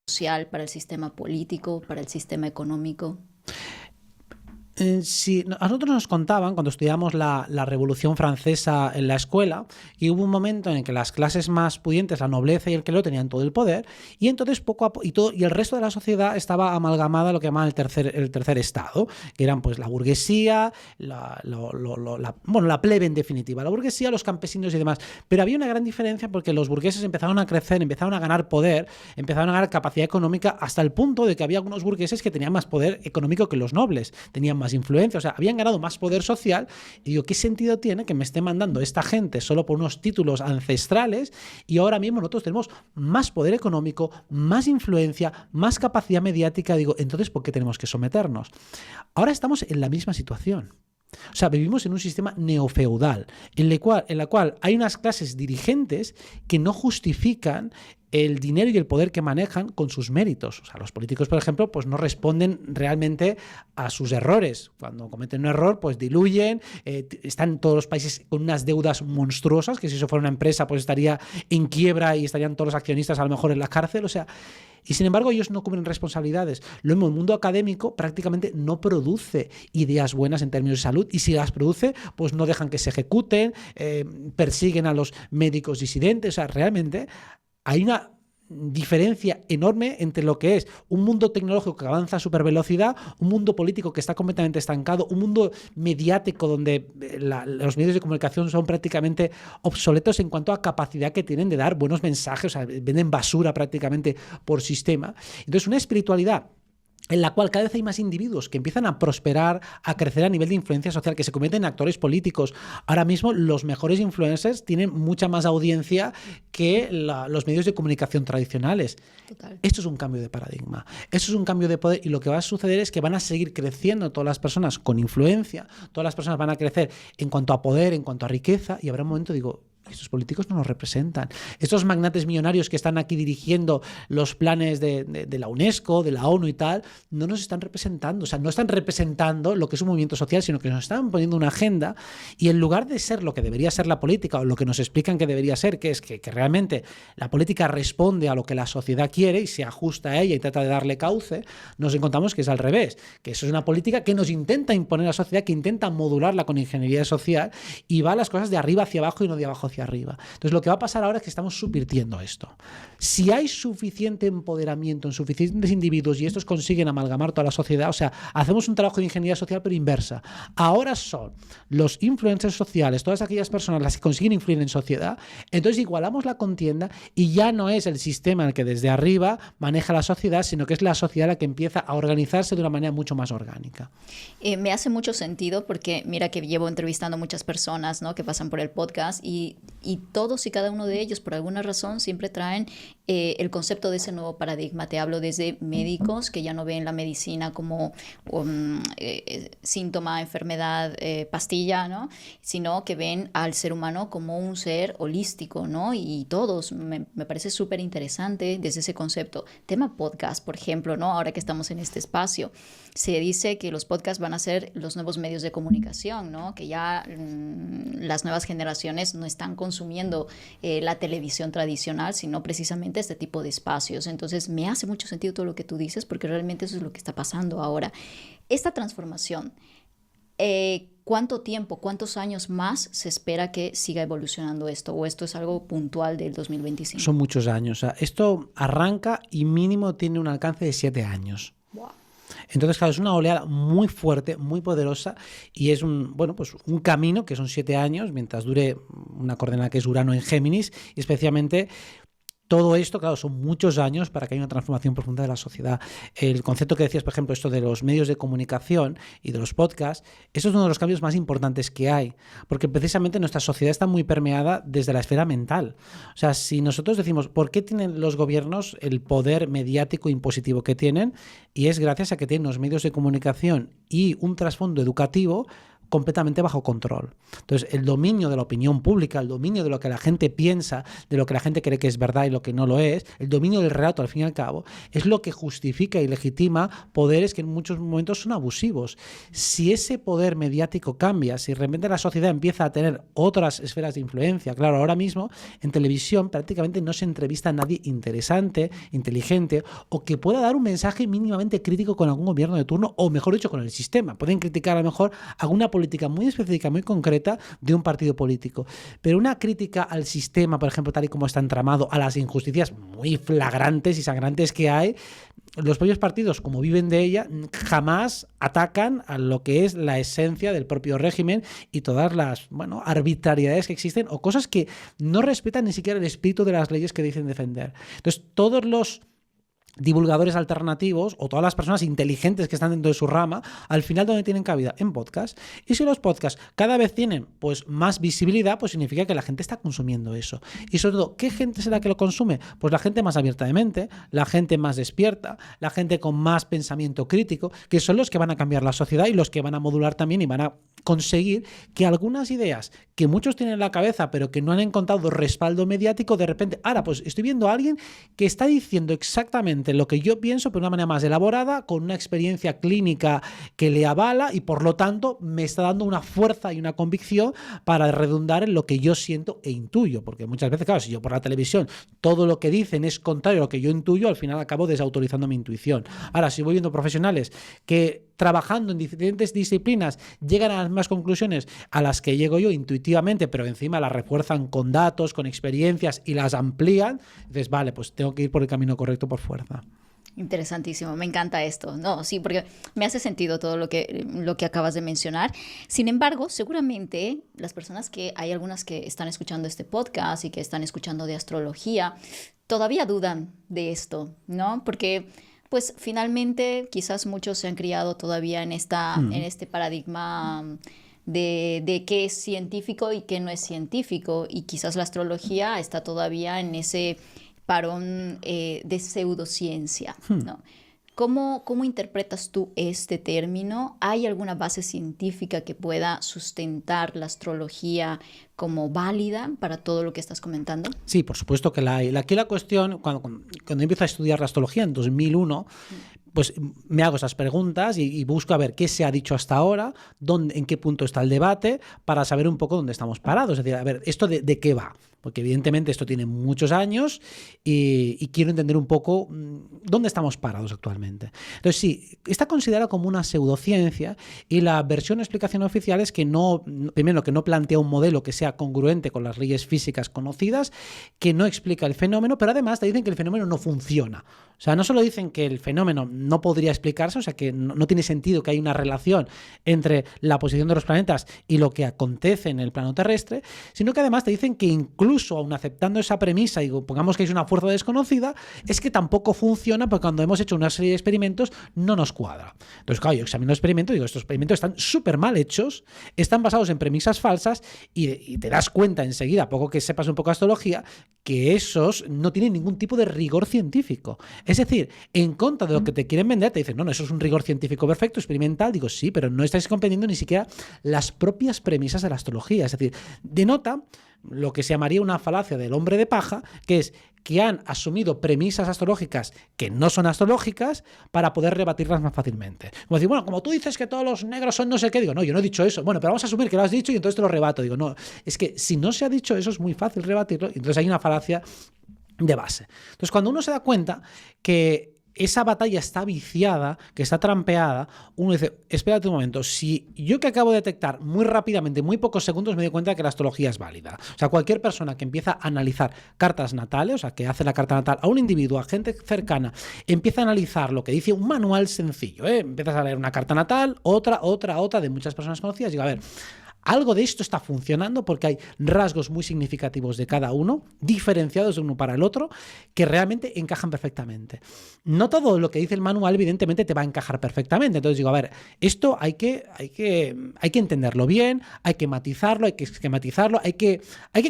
social para el sistema político, para el sistema económico? Sí, a nosotros nos contaban cuando estudiamos la Revolución Francesa en la escuela que hubo un momento en que las clases más pudientes, la nobleza y el clero, tenían todo el poder, y entonces poco a poco y el resto de la sociedad estaba amalgamada a lo que llamaban el tercer estado, que eran pues la burguesía, la plebe en definitiva, la burguesía, los campesinos y demás. Pero había una gran diferencia porque los burgueses empezaron a crecer, empezaron a ganar poder, empezaron a ganar capacidad económica, hasta el punto de que había algunos burgueses que tenían más poder económico que los nobles, tenían más influencia, o sea, habían ganado más poder social. Y digo, ¿qué sentido tiene que me esté mandando esta gente solo por unos títulos ancestrales y ahora mismo nosotros tenemos más poder económico, más influencia, más capacidad mediática? Digo, entonces, ¿por qué tenemos que someternos? Ahora estamos en la misma situación. O sea, vivimos en un sistema neofeudal en la cual hay unas clases dirigentes que no justifican el dinero y el poder que manejan con sus méritos. O sea, los políticos, por ejemplo, pues no responden realmente a sus errores. Cuando cometen un error, pues diluyen, están todos los países con unas deudas monstruosas, que si eso fuera una empresa, pues estaría en quiebra y estarían todos los accionistas a lo mejor en la cárcel. O sea, y sin embargo ellos no cubren responsabilidades. Lo mismo, el mundo académico prácticamente no produce ideas buenas en términos de salud, y si las produce, pues no dejan que se ejecuten, persiguen a los médicos disidentes. O sea, realmente hay una diferencia enorme entre lo que es un mundo tecnológico que avanza a supervelocidad, un mundo político que está completamente estancado, un mundo mediático donde los medios de comunicación son prácticamente obsoletos en cuanto a capacidad que tienen de dar buenos mensajes. O sea, venden basura prácticamente por sistema. Entonces, una espiritualidad en la cual cada vez hay más individuos que empiezan a prosperar, a crecer a nivel de influencia social, que se convierten en actores políticos. Ahora mismo los mejores influencers tienen mucha más audiencia que los medios de comunicación tradicionales. Total. Esto es un cambio de paradigma, esto es un cambio de poder, y lo que va a suceder es que van a seguir creciendo todas las personas con influencia, todas las personas van a crecer en cuanto a poder, en cuanto a riqueza, y habrá un momento, digo, estos políticos no nos representan. Estos magnates millonarios que están aquí dirigiendo los planes de la UNESCO, de la ONU y tal, no nos están representando. O sea, no están representando lo que es un movimiento social, sino que nos están poniendo una agenda, y en lugar de ser lo que debería ser la política, o lo que nos explican que debería ser, que es que realmente la política responde a lo que la sociedad quiere y se ajusta a ella y trata de darle cauce, nos encontramos que es al revés, que eso es una política que nos intenta imponer a la sociedad, que intenta modularla con ingeniería social, y va a las cosas de arriba hacia abajo y no de abajo hacia arriba. Entonces, lo que va a pasar ahora es que estamos subvirtiendo esto. Si hay suficiente empoderamiento en suficientes individuos y estos consiguen amalgamar toda la sociedad, o sea, hacemos un trabajo de ingeniería social pero inversa. Ahora son los influencers sociales, todas aquellas personas las que consiguen influir en sociedad, entonces igualamos la contienda y ya no es el sistema el que desde arriba maneja la sociedad, sino que es la sociedad la que empieza a organizarse de una manera mucho más orgánica. Me hace mucho sentido porque mira que llevo entrevistando muchas personas, ¿no?, que pasan por el podcast y todos y cada uno de ellos por alguna razón siempre traen el concepto de ese nuevo paradigma. Te hablo desde médicos que ya no ven la medicina como síntoma, enfermedad, pastilla, ¿no?, sino que ven al ser humano como un ser holístico, ¿no? Y todos, me parece súper interesante desde ese concepto. Tema podcast, por ejemplo, ¿no? Ahora que estamos en este espacio, se dice que los podcasts van a ser los nuevos medios de comunicación, ¿no? Que ya las nuevas generaciones no están consumiendo la televisión tradicional, sino precisamente este tipo de espacios. Entonces, me hace mucho sentido todo lo que tú dices, porque realmente eso es lo que está pasando ahora. Esta transformación, ¿cuánto tiempo, cuántos años más se espera que siga evolucionando esto? ¿O esto es algo puntual del 2025? Son muchos años. O sea, esto arranca y mínimo tiene un alcance de 7 años. Wow. Entonces, claro, es una oleada muy fuerte, muy poderosa, y es un camino que son 7 años, mientras dure una coordenada que es Urano en Géminis, y especialmente todo esto, claro, son muchos años para que haya una transformación profunda de la sociedad. El concepto que decías, por ejemplo, esto de los medios de comunicación y de los podcasts, eso es uno de los cambios más importantes que hay, porque precisamente nuestra sociedad está muy permeada desde la esfera mental. O sea, si nosotros decimos, ¿por qué tienen los gobiernos el poder mediático impositivo que tienen? Y es gracias a que tienen los medios de comunicación y un trasfondo educativo completamente bajo control. Entonces, el dominio de la opinión pública, el dominio de lo que la gente piensa, de lo que la gente cree que es verdad y lo que no lo es, el dominio del relato, al fin y al cabo, es lo que justifica y legitima poderes que en muchos momentos son abusivos. Si ese poder mediático cambia, si de repente la sociedad empieza a tener otras esferas de influencia, claro, ahora mismo en televisión prácticamente no se entrevista a nadie interesante, inteligente, o que pueda dar un mensaje mínimamente crítico con algún gobierno de turno, o mejor dicho, con el sistema. Pueden criticar a lo mejor alguna política muy específica, muy concreta de un partido político. Pero una crítica al sistema, por ejemplo, tal y como está entramado, a las injusticias muy flagrantes y sangrantes que hay, los propios partidos, como viven de ella, jamás atacan a lo que es la esencia del propio régimen y todas las arbitrariedades que existen o cosas que no respetan ni siquiera el espíritu de las leyes que dicen defender. Entonces, todos los divulgadores alternativos o todas las personas inteligentes que están dentro de su rama, al final, ¿dónde tienen cabida? En podcast. Y si los podcasts cada vez tienen pues más visibilidad, pues significa que la gente está consumiendo eso. Y sobre todo, ¿qué gente es la que lo consume? Pues la gente más abierta de mente, la gente más despierta, la gente con más pensamiento crítico, que son los que van a cambiar la sociedad y los que van a modular también y van a conseguir que algunas ideas que muchos tienen en la cabeza pero que no han encontrado respaldo mediático, de repente, ahora pues estoy viendo a alguien que está diciendo exactamente lo que yo pienso, pero de una manera más elaborada, con una experiencia clínica que le avala y por lo tanto me está dando una fuerza y una convicción para redundar en lo que yo siento e intuyo, porque muchas veces, claro, si yo por la televisión todo lo que dicen es contrario a lo que yo intuyo, al final acabo desautorizando mi intuición. Ahora, si voy viendo profesionales que trabajando en diferentes disciplinas llegan a las mismas conclusiones a las que llego yo intuitivamente, pero encima las refuerzan con datos, con experiencias y las amplían, dices, vale, pues tengo que ir por el camino correcto por fuerza. Interesantísimo, me encanta esto. No, sí, porque me hace sentido todo lo que acabas de mencionar. Sin embargo, seguramente las personas hay algunas que están escuchando este podcast y que están escuchando de astrología, todavía dudan de esto, ¿no? Porque pues finalmente quizás muchos se han criado todavía en este paradigma de qué es científico y qué no es científico, y quizás la astrología está todavía en ese parón de pseudociencia, ¿no? ¿Cómo interpretas tú este término? ¿Hay alguna base científica que pueda sustentar la astrología como válida para todo lo que estás comentando? Sí, por supuesto que la hay. Aquí la cuestión, cuando empiezo a estudiar la astrología en 2001, pues me hago esas preguntas y busco a ver qué se ha dicho hasta ahora, en qué punto está el debate, para saber un poco dónde estamos parados. Es decir, a ver, ¿esto de qué va? Porque evidentemente esto tiene muchos años y quiero entender un poco dónde estamos parados actualmente. Entonces sí, está considerada como una pseudociencia y la versión o explicación oficial es que primero, que no plantea un modelo que sea congruente con las leyes físicas conocidas, que no explica el fenómeno, pero además te dicen que el fenómeno no funciona. O sea, no solo dicen que el fenómeno no podría explicarse, o sea, que no tiene sentido que haya una relación entre la posición de los planetas y lo que acontece en el plano terrestre, sino que además te dicen que incluso aun aceptando esa premisa y pongamos que es una fuerza desconocida, es que tampoco funciona porque cuando hemos hecho una serie de experimentos no nos cuadra. Entonces, claro, yo examino el experimento y digo, estos experimentos están súper mal hechos, están basados en premisas falsas y te das cuenta enseguida, a poco que sepas un poco de astrología, que esos no tienen ningún tipo de rigor científico. Es decir, en contra de lo que te quieren vender, te dicen, no, eso es un rigor científico perfecto, experimental. Digo, sí, pero no estáis comprendiendo ni siquiera las propias premisas de la astrología. Es decir, denota lo que se llamaría una falacia del hombre de paja, que es que han asumido premisas astrológicas que no son astrológicas para poder rebatirlas más fácilmente. Como decir, bueno, como tú dices que todos los negros son no sé qué, digo, no, yo no he dicho eso. Bueno, pero vamos a asumir que lo has dicho y entonces te lo rebato. Digo, no, es que si no se ha dicho eso es muy fácil rebatirlo y entonces hay una falacia de base. Entonces, cuando uno se da cuenta que esa batalla está viciada, que está trampeada, uno dice, espérate un momento, si yo que acabo de detectar muy rápidamente, en muy pocos segundos, me doy cuenta de que la astrología es válida. O sea, cualquier persona que empieza a analizar cartas natales, o sea, que hace la carta natal a un individuo, a gente cercana, empieza a analizar lo que dice un manual sencillo, empiezas a leer una carta natal, otra, de muchas personas conocidas, y digo, a ver, algo de esto está funcionando porque hay rasgos muy significativos de cada uno, diferenciados de uno para el otro, que realmente encajan perfectamente. No todo lo que dice el manual, evidentemente, te va a encajar perfectamente. Entonces digo, a ver, esto hay que entenderlo bien, hay que matizarlo, hay que esquematizarlo, hay que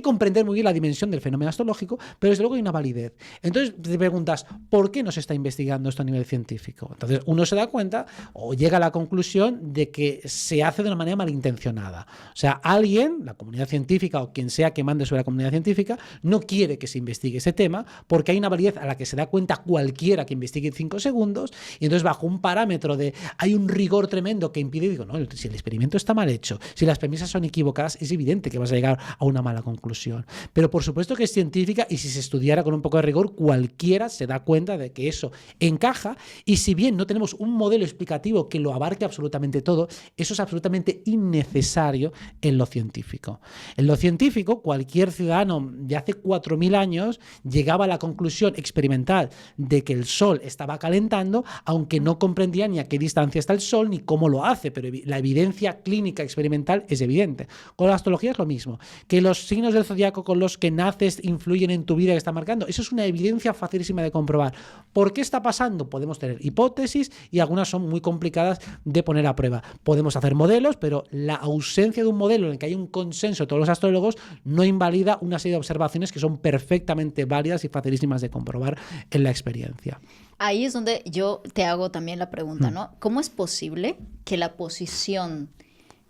comprender muy bien la dimensión del fenómeno astrológico, pero desde luego hay una validez. Entonces te preguntas, ¿por qué no se está investigando esto a nivel científico? Entonces uno se da cuenta o llega a la conclusión de que se hace de una manera malintencionada. O sea, alguien, la comunidad científica o quien sea que mande sobre la comunidad científica, no quiere que se investigue ese tema porque hay una validez a la que se da cuenta cualquiera que investigue en 5 segundos y entonces bajo un parámetro de hay un rigor tremendo que impide, digo, no, si el experimento está mal hecho, si las premisas son equivocadas, es evidente que vas a llegar a una mala conclusión. Pero por supuesto que es científica y si se estudiara con un poco de rigor, cualquiera se da cuenta de que eso encaja y si bien no tenemos un modelo explicativo que lo abarque absolutamente todo, eso es absolutamente innecesario en lo científico. En lo científico, cualquier ciudadano de hace 4.000 años llegaba a la conclusión experimental de que el Sol estaba calentando, aunque no comprendía ni a qué distancia está el Sol ni cómo lo hace, pero la evidencia clínica experimental es evidente. Con la astrología es lo mismo, que los signos del zodiaco con los que naces influyen en tu vida que está marcando, eso es una evidencia facilísima de comprobar. ¿Por qué está pasando? Podemos tener hipótesis y algunas son muy complicadas de poner a prueba. Podemos hacer modelos, pero la ausencia de un modelo en el que hay un consenso de todos los astrólogos no invalida una serie de observaciones que son perfectamente válidas y facilísimas de comprobar en la experiencia. Ahí es donde yo te hago también la pregunta, ¿no? ¿Cómo es posible que la posición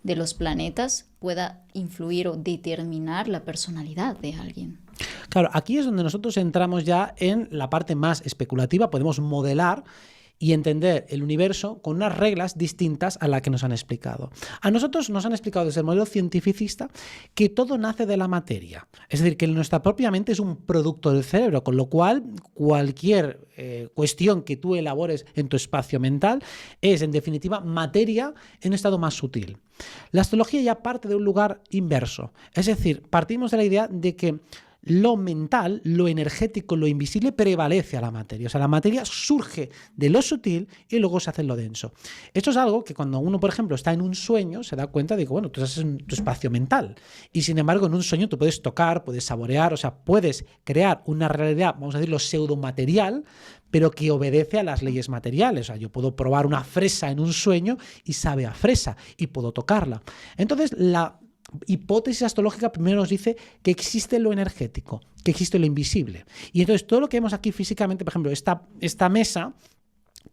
de los planetas pueda influir o determinar la personalidad de alguien? Claro, aquí es donde nosotros entramos ya en la parte más especulativa, podemos modelar y entender el universo con unas reglas distintas a las que nos han explicado. A nosotros nos han explicado desde el modelo cientificista que todo nace de la materia, es decir, que nuestra propia mente es un producto del cerebro, con lo cual cualquier cuestión que tú elabores en tu espacio mental es, en definitiva, materia en un estado más sutil. La astrología ya parte de un lugar inverso, es decir, partimos de la idea de que lo mental, lo energético, lo invisible prevalece a la materia. O sea, la materia surge de lo sutil y luego se hace en lo denso. Esto es algo que cuando uno, por ejemplo, está en un sueño, se da cuenta de que, bueno, tú estás en tu espacio mental. Y sin embargo, en un sueño tú puedes tocar, puedes saborear, o sea, puedes crear una realidad, vamos a decirlo, pseudomaterial, pero que obedece a las leyes materiales. O sea, yo puedo probar una fresa en un sueño y sabe a fresa y puedo tocarla. Entonces, la hipótesis astrológica primero nos dice que existe lo energético, que existe lo invisible. Y entonces todo lo que vemos aquí físicamente, por ejemplo, esta mesa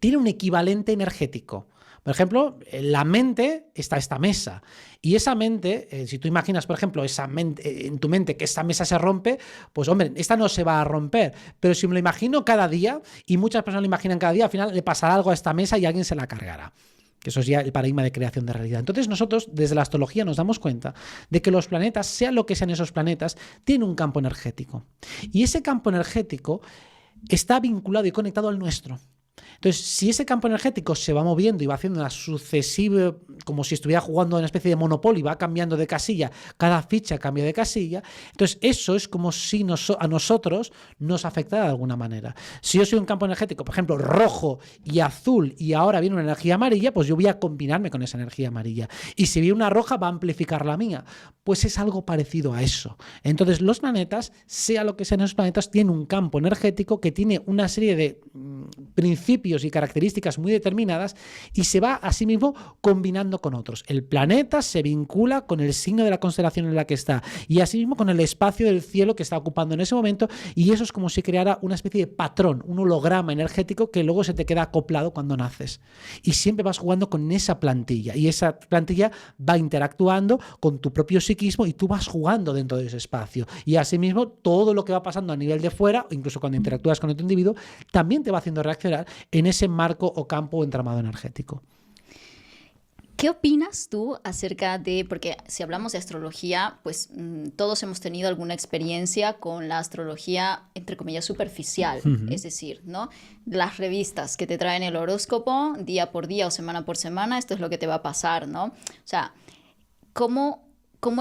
tiene un equivalente energético. Por ejemplo, en la mente está esta mesa. Y esa mente, si tú imaginas, por ejemplo, en tu mente que esta mesa se rompe, pues hombre, esta no se va a romper. Pero si me lo imagino cada día, y muchas personas lo imaginan cada día, al final le pasará algo a esta mesa y alguien se la cargará. Que eso es ya el paradigma de creación de realidad. Entonces nosotros, desde la astrología, nos damos cuenta de que los planetas, sea lo que sean esos planetas, tienen un campo energético. Y ese campo energético está vinculado y conectado al nuestro. Entonces, si ese campo energético se va moviendo y va haciendo una sucesiva, como si estuviera jugando una especie de Monopoly, va cambiando de casilla, cada ficha cambia de casilla, entonces eso es como si a nosotros nos afectara de alguna manera. Si yo soy un campo energético, por ejemplo, rojo y azul, y ahora viene una energía amarilla, pues yo voy a combinarme con esa energía amarilla. Y si viene una roja, va a amplificar la mía. Pues es algo parecido a eso. Entonces, los planetas, sea lo que sean esos planetas, tienen un campo energético que tiene una serie de principios y características muy determinadas y se va a sí mismo combinando con otros. El planeta se vincula con el signo de la constelación en la que está y así mismo con el espacio del cielo que está ocupando en ese momento, y eso es como si creara una especie de patrón, un holograma energético que luego se te queda acoplado cuando naces. Y siempre vas jugando con esa plantilla y esa plantilla va interactuando con tu propio psiquismo y tú vas jugando dentro de ese espacio. Y así mismo todo lo que va pasando a nivel de fuera, incluso cuando interactúas con otro individuo, también te va haciendo reaccionar en ese marco o campo o entramado energético. ¿Qué opinas tú acerca de, porque si hablamos de astrología, pues todos hemos tenido alguna experiencia con la astrología, entre comillas, superficial, es decir, ¿no? Las revistas que te traen el horóscopo día por día o semana por semana, esto es lo que te va a pasar, ¿no? O sea, ¿cómo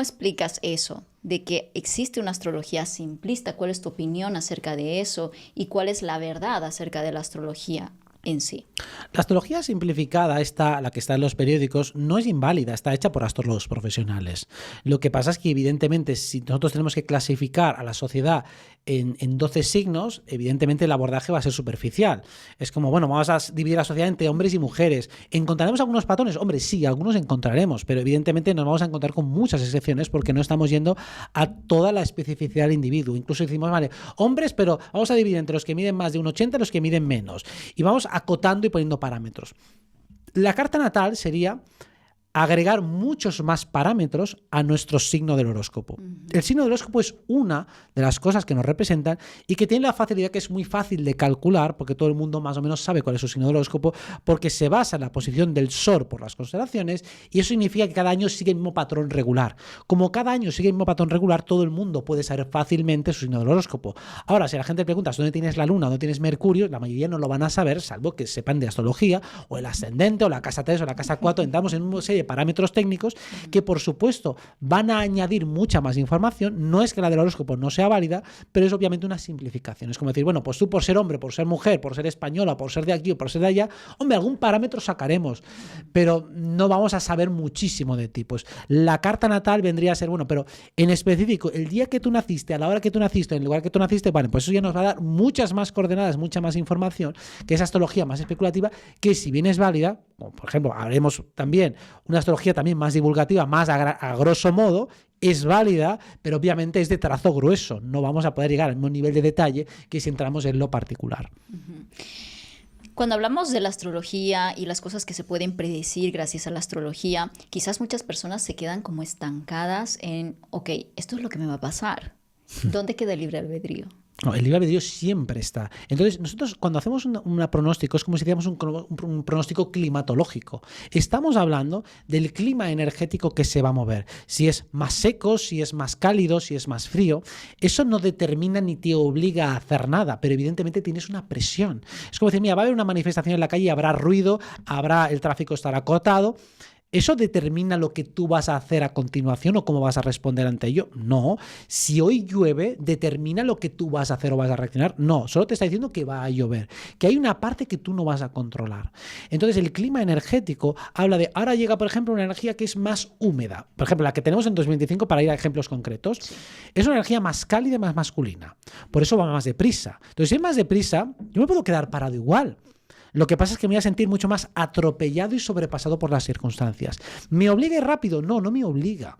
explicas eso? De que existe una astrología simplista, ¿cuál es tu opinión acerca de eso? ¿Y cuál es la verdad acerca de la astrología? en sí. La astrología simplificada, la que está en los periódicos, no es inválida, está hecha por astrólogos profesionales. Lo que pasa es que, evidentemente, si nosotros tenemos que clasificar a la sociedad en 12 signos, evidentemente el abordaje va a ser superficial. Es como, bueno, vamos a dividir la sociedad entre hombres y mujeres. ¿Encontraremos algunos patrones? Hombre, sí, algunos encontraremos, pero evidentemente nos vamos a encontrar con muchas excepciones porque no estamos yendo a toda la especificidad del individuo. Incluso decimos, vale, hombres, pero vamos a dividir entre los que miden más de 1,80 y los que miden menos. Y vamos acotando y poniendo parámetros. La carta natal sería agregar muchos más parámetros a nuestro signo del horóscopo. El signo del horóscopo es una de las cosas que nos representan y que tiene la facilidad que es muy fácil de calcular, porque todo el mundo más o menos sabe cuál es su signo del horóscopo, porque se basa en la posición del Sol por las constelaciones, y eso significa que cada año sigue el mismo patrón regular. Como cada año sigue el mismo patrón regular, todo el mundo puede saber fácilmente su signo del horóscopo. Ahora, si a la gente le preguntas dónde tienes la Luna, dónde tienes Mercurio, la mayoría no lo van a saber, salvo que sepan de astrología, o el ascendente, o la casa 3, o la casa 4, entramos en una serie de parámetros técnicos que, por supuesto, van a añadir mucha más información. No es que la del horóscopo no sea válida, pero es obviamente una simplificación. Es como decir, bueno, pues tú por ser hombre, por ser mujer, por ser española, por ser de aquí o por ser de allá, hombre, algún parámetro sacaremos, pero no vamos a saber muchísimo de ti. Pues la carta natal vendría a ser, bueno, pero en específico, el día que tú naciste, a la hora que tú naciste, en el lugar que tú naciste, vale, pues eso ya nos va a dar muchas más coordenadas, mucha más información, que esa astrología más especulativa, que si bien es válida, como por ejemplo, haremos también una astrología también más divulgativa, más a grosso modo, es válida, pero obviamente es de trazo grueso. No vamos a poder llegar al mismo nivel de detalle que si entramos en lo particular. Cuando hablamos de la astrología y las cosas que se pueden predecir gracias a la astrología, quizás muchas personas se quedan como estancadas en, ok, esto es lo que me va a pasar. ¿Dónde queda el libre albedrío? No, el libre albedrío siempre está. Entonces, nosotros cuando hacemos un pronóstico, es como si hiciéramos un pronóstico climatológico. Estamos hablando del clima energético que se va a mover. Si es más seco, si es más cálido, si es más frío. Eso no determina ni te obliga a hacer nada, pero evidentemente tienes una presión. Es como decir, mira, va a haber una manifestación en la calle, habrá ruido, el tráfico estará acotado. ¿Eso determina lo que tú vas a hacer a continuación o cómo vas a responder ante ello? No. Si hoy llueve, ¿determina lo que tú vas a hacer o vas a reaccionar? No. Solo te está diciendo que va a llover, que hay una parte que tú no vas a controlar. Entonces, el clima energético habla de, ahora llega, por ejemplo, una energía que es más húmeda. Por ejemplo, la que tenemos en 2025, para ir a ejemplos concretos, es una energía más cálida y más masculina. Por eso va más deprisa. Entonces, si es más deprisa, yo me puedo quedar parado igual. Lo que pasa es que me voy a sentir mucho más atropellado y sobrepasado por las circunstancias. ¿Me obliga a ir rápido? No, no me obliga.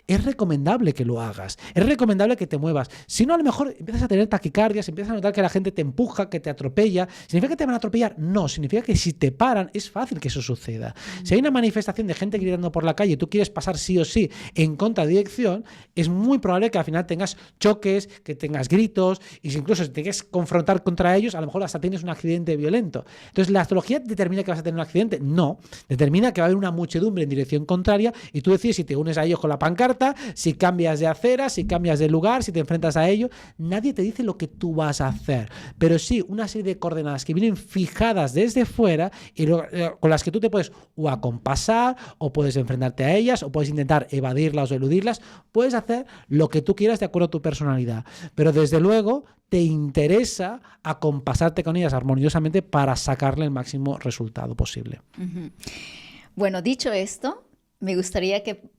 Es recomendable que lo hagas, es recomendable que te muevas. Si no, a lo mejor empiezas a tener taquicardias, empiezas a notar que la gente te empuja, que te atropella. ¿Significa que te van a atropellar? No, significa que si te paran es fácil que eso suceda. Si hay una manifestación de gente gritando por la calle y tú quieres pasar sí o sí en contradirección, es muy probable que al final tengas choques, que tengas gritos, y si incluso si te quieres confrontar contra ellos, a lo mejor hasta tienes un accidente violento. Entonces, ¿la astrología determina que vas a tener un accidente? No, determina que va a haber una muchedumbre en dirección contraria y tú decides si te unes a ellos con la pancarta, si cambias de acera, si cambias de lugar, si te enfrentas a ello. Nadie te dice lo que tú vas a hacer, pero sí una serie de coordenadas que vienen fijadas desde fuera y con las que tú te puedes o acompasar, o puedes enfrentarte a ellas, o puedes intentar evadirlas o eludirlas. Puedes hacer lo que tú quieras de acuerdo a tu personalidad, pero desde luego te interesa acompasarte con ellas armoniosamente para sacarle el máximo resultado posible. Bueno, dicho esto, me gustaría que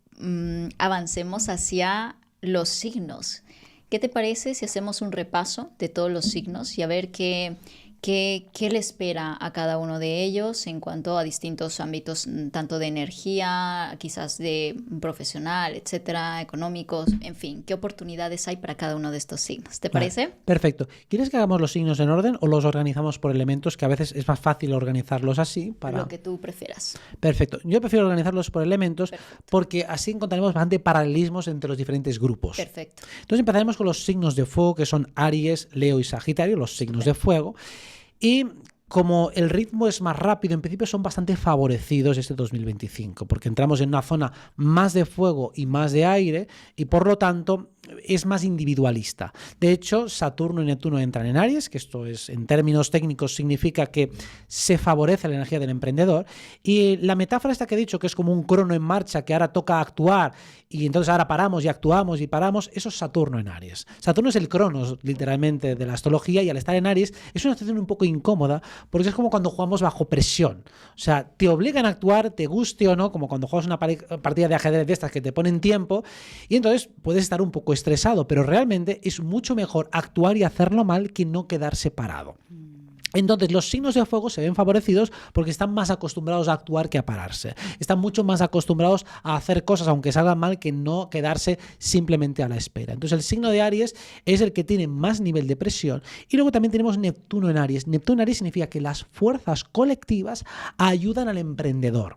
avancemos hacia los signos. ¿Qué te parece si hacemos un repaso de todos los signos y a ver qué le espera a cada uno de ellos en cuanto a distintos ámbitos, tanto de energía, quizás de profesional, etcétera, económicos, en fin, qué oportunidades hay para cada uno de estos signos? ¿Te parece? Perfecto. ¿Quieres que hagamos los signos en orden o los organizamos por elementos, que a veces es más fácil organizarlos así? Para... Lo que tú prefieras. Perfecto. Yo prefiero organizarlos por elementos. Perfecto. Porque así encontraremos bastante paralelismos entre los diferentes grupos. Perfecto. Entonces empezaremos con los signos de fuego, que son Aries, Leo y Sagitario, los signos de fuego. Y como el ritmo es más rápido, en principio son bastante favorecidos este 2025, porque entramos en una zona más de fuego y más de aire, y por lo tanto es más individualista. De hecho, Saturno y Neptuno entran en Aries, que esto es, en términos técnicos, significa que se favorece la energía del emprendedor. Y la metáfora esta que he dicho, que es como un crono en marcha, que ahora toca actuar, y entonces ahora paramos y actuamos y paramos, eso es Saturno en Aries. Saturno es el cronos, literalmente, de la astrología, y al estar en Aries es una situación un poco incómoda, porque es como cuando jugamos bajo presión. O sea, te obligan a actuar, te guste o no, como cuando juegas una partida de ajedrez de estas que te ponen tiempo, y entonces puedes estar un poco estresado, pero realmente es mucho mejor actuar y hacerlo mal que no quedarse parado. Entonces los signos de fuego se ven favorecidos porque están más acostumbrados a actuar que a pararse. Están mucho más acostumbrados a hacer cosas aunque salgan mal que no quedarse simplemente a la espera. Entonces el signo de Aries es el que tiene más nivel de presión. Y luego también tenemos Neptuno en Aries. Neptuno en Aries significa que las fuerzas colectivas ayudan al emprendedor.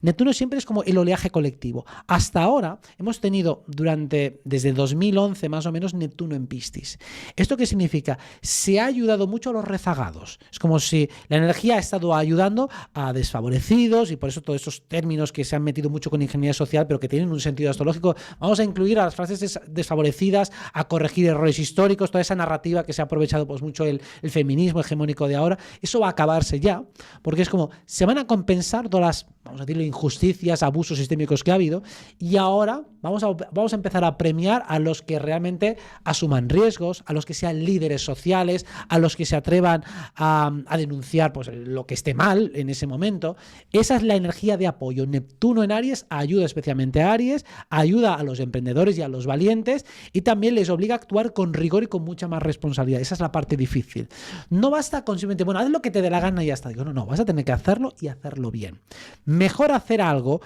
Neptuno siempre es como el oleaje colectivo. Hasta ahora hemos tenido desde 2011 más o menos Neptuno en Piscis. ¿Esto qué significa? Se ha ayudado mucho a los rezagados. Es como si la energía ha estado ayudando a desfavorecidos, y por eso todos esos términos que se han metido mucho con ingeniería social pero que tienen un sentido astrológico, vamos a incluir a las frases desfavorecidas, a corregir errores históricos, toda esa narrativa que se ha aprovechado pues mucho el feminismo hegemónico de ahora. Eso va a acabarse ya, porque es como se van a compensar todas las, vamos a decirlo, injusticias, abusos sistémicos que ha habido, y ahora vamos a empezar a premiar a los que realmente asuman riesgos, a los que sean líderes sociales, a los que se atrevan a denunciar pues, lo que esté mal en ese momento. Esa es la energía de apoyo. Neptuno en Aries ayuda especialmente a Aries, ayuda a los emprendedores y a los valientes, y también les obliga a actuar con rigor y con mucha más responsabilidad. Esa es la parte difícil. No basta con simplemente, bueno, haz lo que te dé la gana y ya está. Digo, no, vas a tener que hacerlo y hacerlo bien. Mejor hacer algo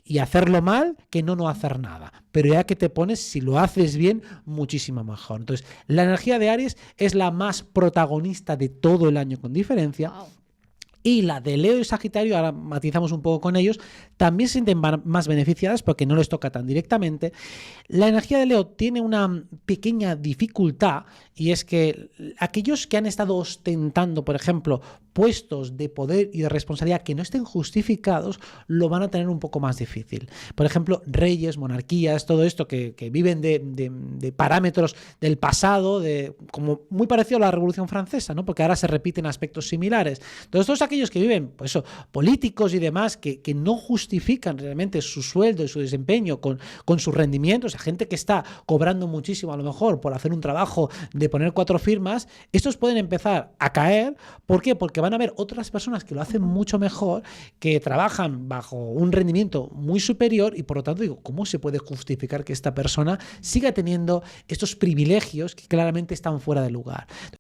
y hacerlo mal que no hacer nada. Pero ya que te pones, si lo haces bien, muchísimo mejor. Entonces, la energía de Aries es la más protagonista de todo el año con diferencia. Wow. Y la de Leo y Sagitario, ahora matizamos un poco con ellos, también se sienten más beneficiadas porque no les toca tan directamente. La energía de Leo tiene una pequeña dificultad, y es que aquellos que han estado ostentando, por ejemplo, puestos de poder y de responsabilidad que no estén justificados, lo van a tener un poco más difícil. Por ejemplo, reyes, monarquías, todo esto que viven de parámetros del pasado, como muy parecido a la Revolución Francesa, ¿no? Porque ahora se repiten aspectos similares. Entonces, todos aquellos que viven, pues eso, políticos y demás, que no justifican realmente su sueldo y su desempeño con sus rendimientos, a gente que está cobrando muchísimo a lo mejor por hacer un trabajo de poner 4 firmas, estos pueden empezar a caer. ¿Por qué? Porque van a haber otras personas que lo hacen mucho mejor, que trabajan bajo un rendimiento muy superior, y por lo tanto digo, ¿cómo se puede justificar que esta persona siga teniendo estos privilegios que claramente están fuera de lugar?